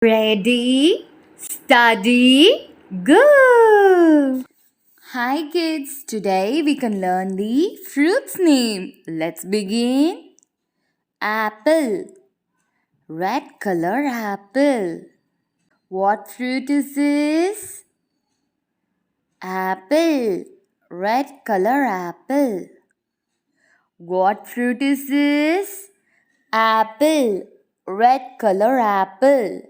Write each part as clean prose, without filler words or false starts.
Ready, study, go! Hi kids, today we can learn the fruit's name. Let's begin. Apple, red color apple. What fruit is this? Apple, red color apple. What fruit is this? Apple, red color apple.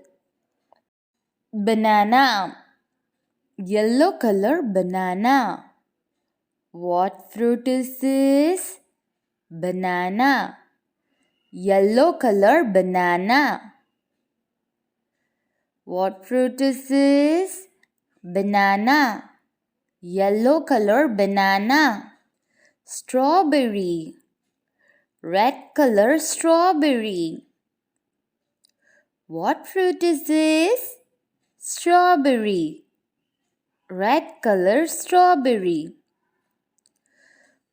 Banana, yellow color banana. What fruit is this? Banana. Yellow color banana. What fruit is this? Banana. Yellow color banana. Strawberry. Red color strawberry. What fruit is this? Strawberry. Red color strawberry.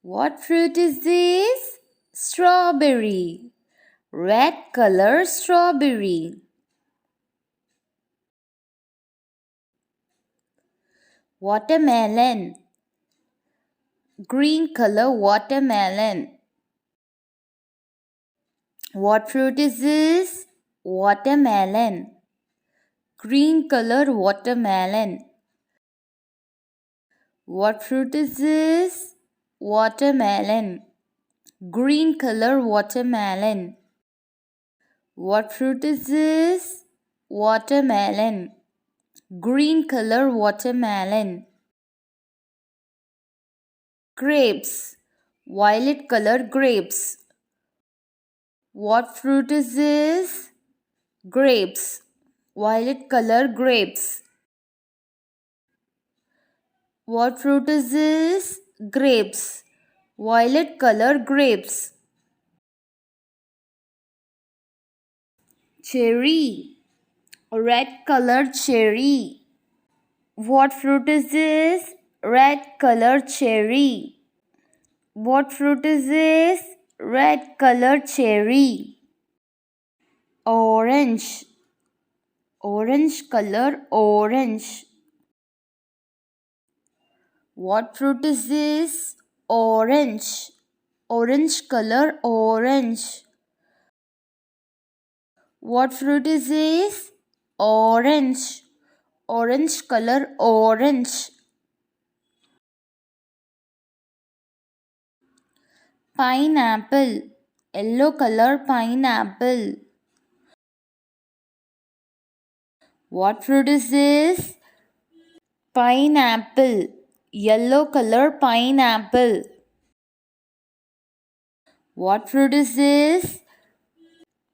What fruit is this? Strawberry. Red color strawberry. Watermelon. Green color watermelon. What fruit is this? Watermelon. Green color watermelon. What fruit is this? Watermelon. Green color watermelon. What fruit is this? Watermelon. Green color watermelon. Grapes. Violet color grapes. What fruit is this? Grapes. Violet color grapes. What fruit is this? Grapes. Violet color grapes. Cherry. Red color cherry. What fruit is this? Red color cherry. What fruit is this? Red color cherry. Orange. Orange color orange. What fruit is this? Orange. Orange color orange. What fruit is this? Orange. Orange color orange. Pineapple. Yellow color pineapple. What fruit is this? Pineapple. Yellow color pineapple. What fruit is this?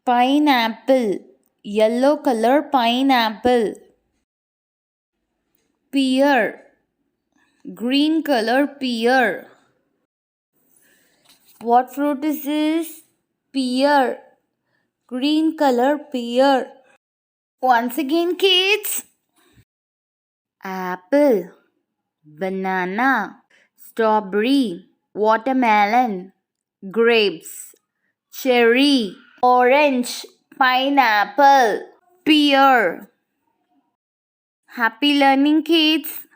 Pineapple. Yellow color pineapple. Pear. Green color pear. What fruit is this? Pear. Green color pear. Once again, kids. Apple. Banana. Strawberry. Watermelon. Grapes. Cherry. Orange. Pineapple. Pear. Happy learning, kids.